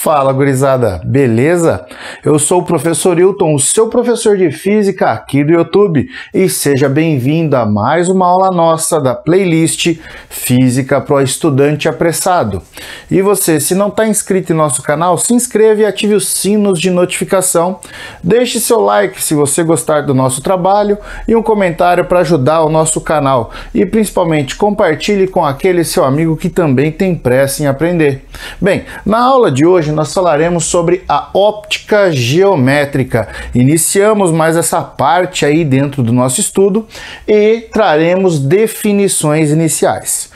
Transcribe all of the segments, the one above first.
Fala, gurizada, beleza? Eu sou o professor Hilton, o seu professor de física aqui do YouTube, e seja bem-vindo a mais uma aula nossa da playlist Física para o Estudante Apressado. E você, se não está inscrito em nosso canal, se inscreva e ative os sinos de notificação. Deixe seu like se você gostar do nosso trabalho e um comentário para ajudar o nosso canal. E principalmente compartilhe com aquele seu amigo que também tem pressa em aprender. Bem, na aula de hoje nós falaremos sobre a óptica geométrica. Iniciamos mais essa parte aí dentro do nosso estudo e traremos definições iniciais.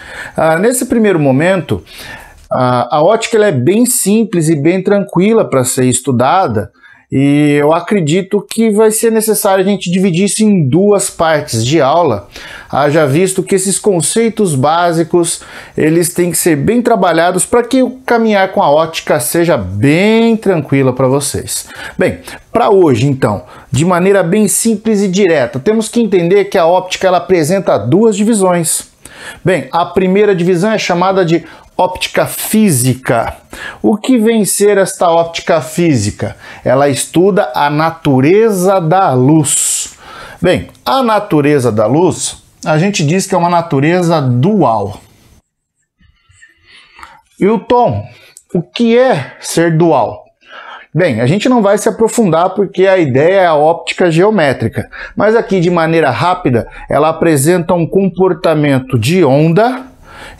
Nesse primeiro momento, a ótica ela é bem simples e bem tranquila para ser estudada, e eu acredito que vai ser necessário a gente dividir isso em duas partes de aula, haja visto que esses conceitos básicos eles têm que ser bem trabalhados para que o caminhar com a ótica seja bem tranquila para vocês. Bem, para hoje então, de maneira bem simples e direta, temos que entender que a óptica ela apresenta duas divisões. Bem, a primeira divisão é chamada de óptica física. O que vem ser esta óptica física? Ela estuda a natureza da luz. Bem, a natureza da luz, a gente diz que é uma natureza dual. Hilton, o que é ser dual? Bem, a gente não vai se aprofundar porque a ideia é a óptica geométrica, mas aqui de maneira rápida ela apresenta um comportamento de onda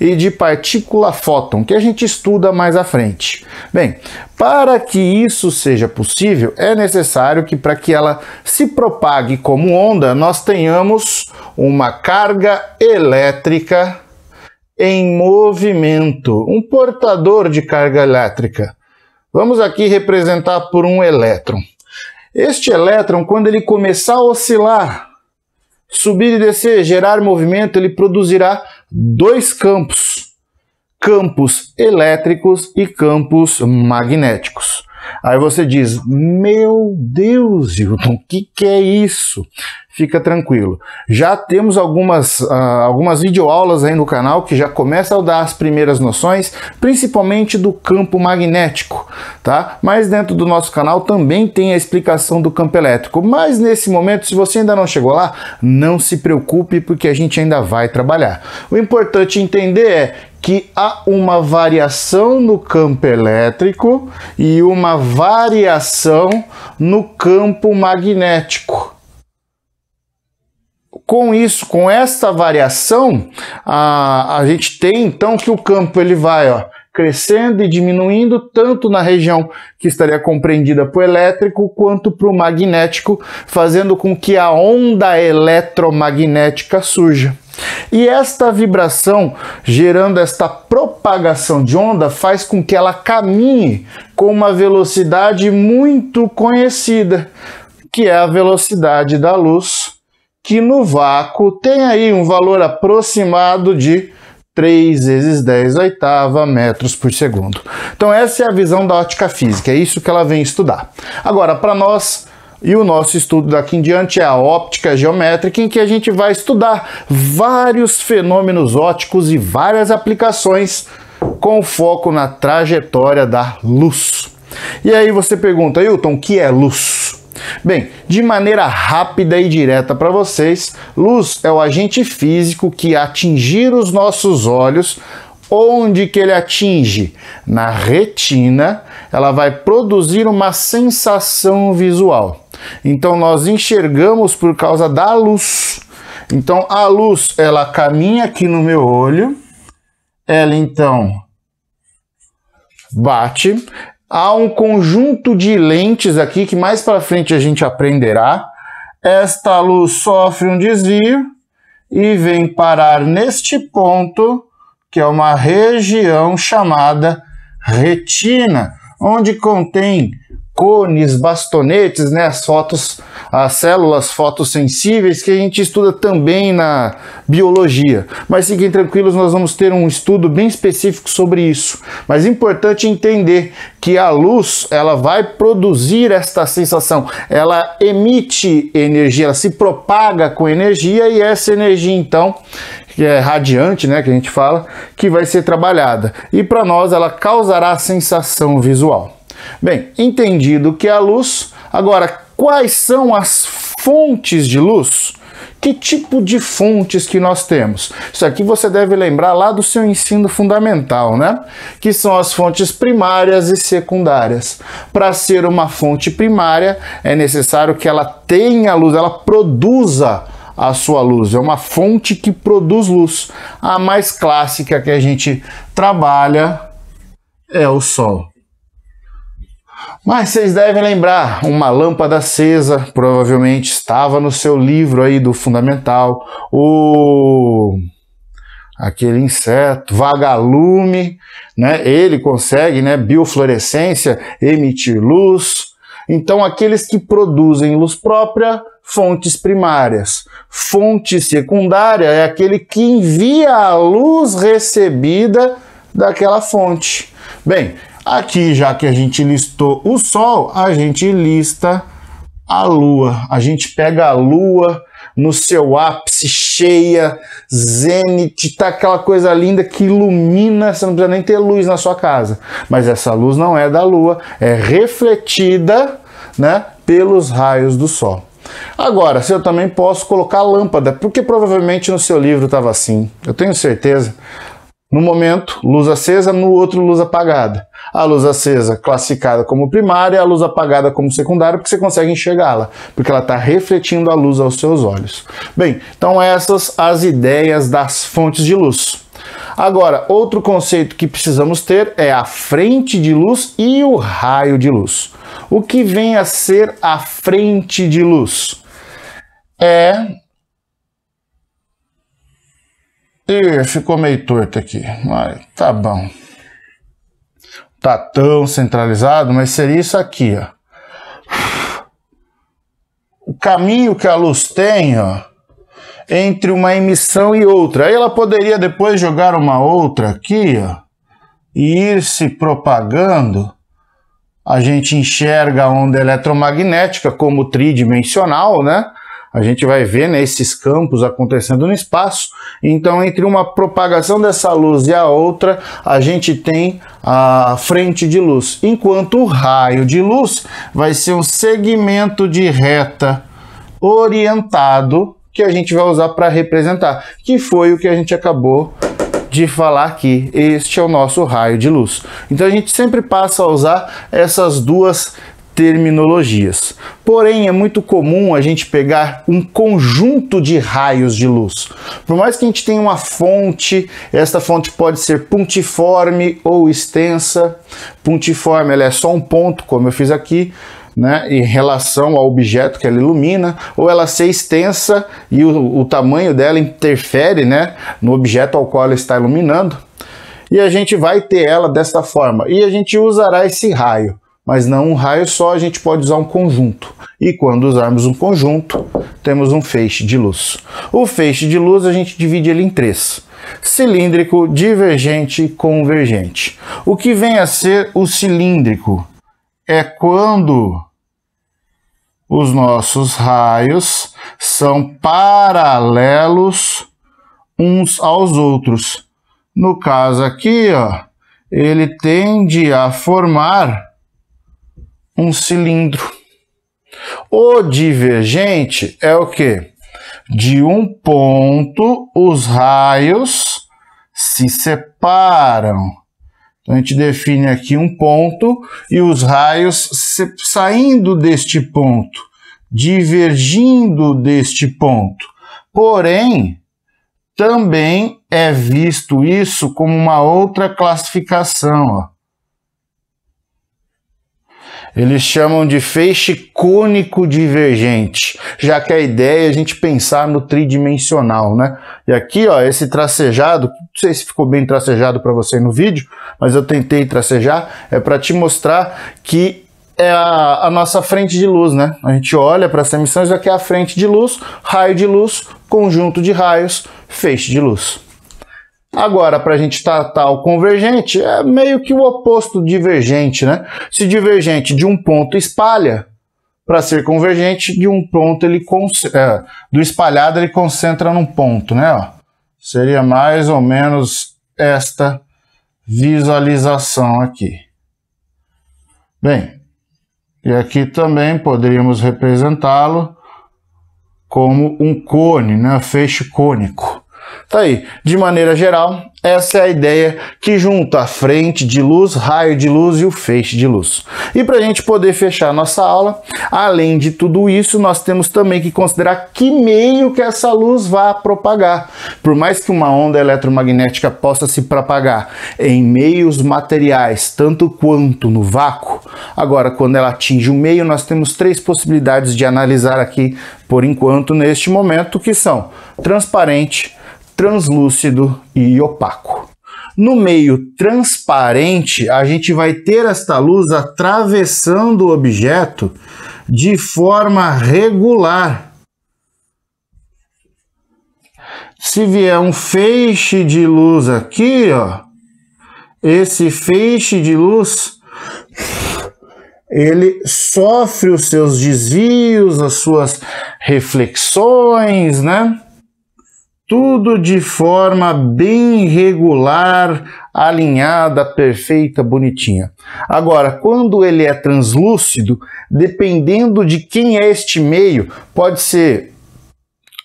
e de partícula fóton, que a gente estuda mais à frente. Bem, para que isso seja possível, é necessário que para que ela se propague como onda, nós tenhamos uma carga elétrica em movimento, um portador de carga elétrica. Vamos aqui representar por um elétron. Este elétron, quando ele começar a oscilar, subir e descer, gerar movimento, ele produzirá dois campos, campos elétricos e campos magnéticos. Aí você diz, meu Deus, Hilton, o que é isso? Fica tranquilo. Já temos algumas videoaulas aí no canal que já começam a dar as primeiras noções, principalmente do campo magnético, tá? Mas dentro do nosso canal também tem a explicação do campo elétrico. Mas nesse momento, se você ainda não chegou lá, não se preocupe porque a gente ainda vai trabalhar. O importante entender é que há uma variação no campo elétrico e uma variação no campo magnético. Com isso, com essa variação, a gente tem então que o campo ele vai crescendo e diminuindo tanto na região que estaria compreendida para o elétrico quanto para o magnético, fazendo com que a onda eletromagnética surja. E esta vibração, gerando esta propagação de onda, faz com que ela caminhe com uma velocidade muito conhecida, que é a velocidade da luz, que no vácuo tem aí um valor aproximado de 3 vezes 10 oitava metros por segundo. Então essa é a visão da ótica física, é isso que ela vem estudar. Agora, para nós, e o nosso estudo daqui em diante é a óptica geométrica, em que a gente vai estudar vários fenômenos ópticos e várias aplicações com foco na trajetória da luz. E aí você pergunta, Hilton, o que é luz? Bem, de maneira rápida e direta para vocês, luz é o agente físico que atingir os nossos olhos. Onde que ele atinge? Na retina, ela vai produzir uma sensação visual. Então nós enxergamos por causa da luz. Então a luz, ela caminha aqui no meu olho, ela então bate. Há um conjunto de lentes aqui que mais para frente a gente aprenderá. Esta luz sofre um desvio e vem parar neste ponto, que é uma região chamada retina, onde contém cones, bastonetes, né, as células fotossensíveis que a gente estuda também na biologia. Mas fiquem tranquilos, nós vamos ter um estudo bem específico sobre isso. Mas é importante entender que a luz, ela vai produzir esta sensação, ela emite energia, ela se propaga com energia e essa energia então, que é radiante, né, que a gente fala, que vai ser trabalhada. E para nós ela causará a sensação visual. Bem, entendido o que é a luz, agora quais são as fontes de luz? Que tipo de fontes que nós temos? Isso aqui você deve lembrar lá do seu ensino fundamental, né? Que são as fontes primárias e secundárias. Para ser uma fonte primária, é necessário que ela tenha luz, ela produza a sua luz. É uma fonte que produz luz. A mais clássica que a gente trabalha é o Sol. Mas vocês devem lembrar, uma lâmpada acesa provavelmente estava no seu livro aí do fundamental, aquele inseto, vagalume, né? Ele consegue, né, biofluorescência, emitir luz. Então aqueles que produzem luz própria, fontes primárias. Fonte secundária é aquele que envia a luz recebida daquela fonte. Bem, aqui, já que a gente listou o Sol, a gente lista a Lua. A gente pega a Lua no seu ápice, cheia, zênite, tá aquela coisa linda que ilumina, você não precisa nem ter luz na sua casa. Mas essa luz não é da Lua, é refletida, né, pelos raios do Sol. Agora, se eu também posso colocar lâmpada, porque provavelmente no seu livro estava assim, eu tenho certeza. No momento, luz acesa, no outro, luz apagada. A luz acesa classificada como primária, a luz apagada como secundária, porque você consegue enxergá-la, porque ela está refletindo a luz aos seus olhos. Bem, então essas as ideias das fontes de luz. Agora, outro conceito que precisamos ter é a frente de luz e o raio de luz. O que vem a ser a frente de luz? Ficou meio torto aqui, mas tá bom. Tá tão centralizado, mas seria isso aqui, ó. O caminho que a luz tem, ó, entre uma emissão e outra. Aí ela poderia depois jogar uma outra aqui, ó, e ir se propagando. A gente enxerga a onda eletromagnética como tridimensional, né? A gente vai ver, né, esses campos acontecendo no espaço. Então, entre uma propagação dessa luz e a outra, a gente tem a frente de luz. Enquanto o raio de luz vai ser um segmento de reta orientado que a gente vai usar para representar, que foi o que a gente acabou de falar aqui. Este é o nosso raio de luz. Então, a gente sempre passa a usar essas duas terminologias. Porém, é muito comum a gente pegar um conjunto de raios de luz. Por mais que a gente tenha uma fonte, esta fonte pode ser pontiforme ou extensa. Pontiforme, ela é só um ponto, como eu fiz aqui, né, em relação ao objeto que ela ilumina, ou ela ser extensa e o tamanho dela interfere, né, no objeto ao qual ela está iluminando. E a gente vai ter ela desta forma. E a gente usará esse raio. Mas não um raio só, a gente pode usar um conjunto. E quando usarmos um conjunto, temos um feixe de luz. O feixe de luz a gente divide ele em três: cilíndrico, divergente e convergente. O que vem a ser o cilíndrico é quando os nossos raios são paralelos uns aos outros. No caso aqui, ó, ele tende a formar um cilindro. O divergente é o quê? De um ponto, os raios se separam. Então, a gente define aqui um ponto e os raios saindo deste ponto, divergindo deste ponto. Porém, também é visto isso como uma outra classificação, ó. Eles chamam de feixe cônico divergente, já que a ideia é a gente pensar no tridimensional, né? E aqui, ó, esse tracejado, não sei se ficou bem tracejado para você no vídeo, mas eu tentei tracejar, é para te mostrar que é a nossa frente de luz, né? A gente olha para essa emissão, isso aqui é a frente de luz, raio de luz, conjunto de raios, feixe de luz. Agora, para a gente tratar o convergente, é meio que o oposto do divergente, né? Se divergente de um ponto espalha, para ser convergente, de um ponto do espalhado ele concentra num ponto, né? Ó, seria mais ou menos esta visualização aqui. Bem, e aqui também poderíamos representá-lo como um cone, né? Feixe cônico. Tá aí, de maneira geral, essa é a ideia que junta a frente de luz, raio de luz e o feixe de luz. E para a gente poder fechar nossa aula, além de tudo isso, nós temos também que considerar que meio que essa luz vai propagar. Por mais que uma onda eletromagnética possa se propagar em meios materiais, tanto quanto no vácuo, agora quando ela atinge o meio, nós temos três possibilidades de analisar aqui, por enquanto, neste momento, que são transparente, translúcido e opaco. No meio transparente, a gente vai ter esta luz atravessando o objeto de forma regular. Se vier um feixe de luz aqui, ó, esse feixe de luz, ele sofre os seus desvios, as suas reflexões, né? Tudo de forma bem regular, alinhada, perfeita, bonitinha. Agora, quando ele é translúcido, dependendo de quem é este meio, pode ser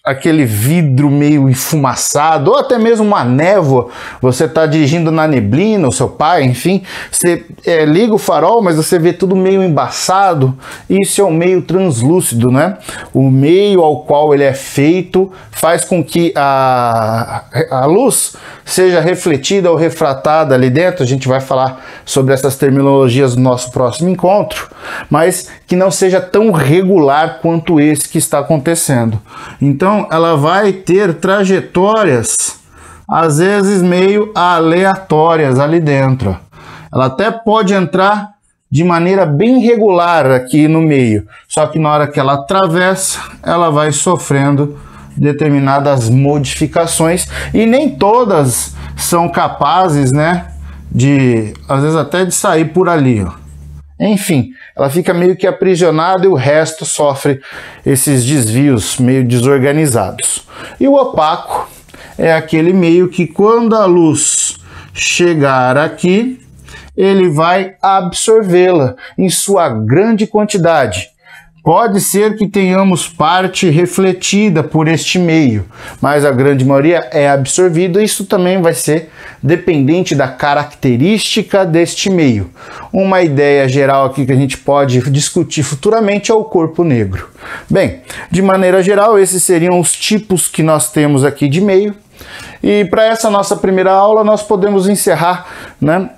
aquele vidro meio enfumaçado, ou até mesmo uma névoa, você está dirigindo na neblina, o seu pai, enfim, você liga o farol, mas você vê tudo meio embaçado, isso é um meio translúcido, né? O meio ao qual ele é feito faz com que a luz seja refletida ou refratada ali dentro, a gente vai falar sobre essas terminologias no nosso próximo encontro, mas que não seja tão regular quanto esse que está acontecendo. Então, ela vai ter trajetórias, às vezes meio aleatórias ali dentro. Ela até pode entrar de maneira bem regular aqui no meio, só que na hora que ela atravessa, ela vai sofrendo determinadas modificações e nem todas são capazes, né, às vezes até de sair por ali, ó. Enfim, ela fica meio que aprisionada e o resto sofre esses desvios meio desorganizados. E o opaco é aquele meio que quando a luz chegar aqui, ele vai absorvê-la em sua grande quantidade. Pode ser que tenhamos parte refletida por este meio, mas a grande maioria é absorvida. Isso também vai ser dependente da característica deste meio. Uma ideia geral aqui que a gente pode discutir futuramente é o corpo negro. Bem, de maneira geral, esses seriam os tipos que nós temos aqui de meio. E para essa nossa primeira aula, nós podemos encerrar, né,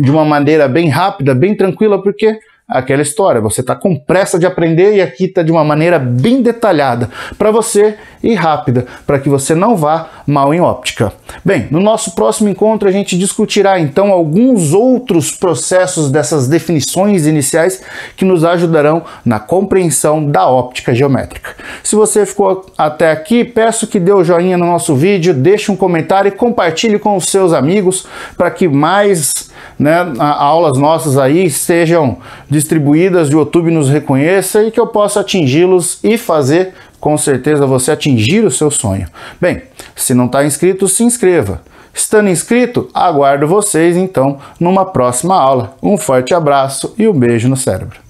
de uma maneira bem rápida, bem tranquila, porque aquela história, você está com pressa de aprender e aqui está de uma maneira bem detalhada para você e rápida, para que você não vá mal em óptica. Bem, no nosso próximo encontro a gente discutirá então alguns outros processos dessas definições iniciais que nos ajudarão na compreensão da óptica geométrica. Se você ficou até aqui, peço que dê o joinha no nosso vídeo, deixe um comentário e compartilhe com os seus amigos para que mais, né, aulas nossas aí sejam distribuídas, o YouTube nos reconheça e que eu possa atingi-los e fazer, com certeza, você atingir o seu sonho. Bem, se não está inscrito, se inscreva. Estando inscrito, aguardo vocês então numa próxima aula. Um forte abraço e um beijo no cérebro.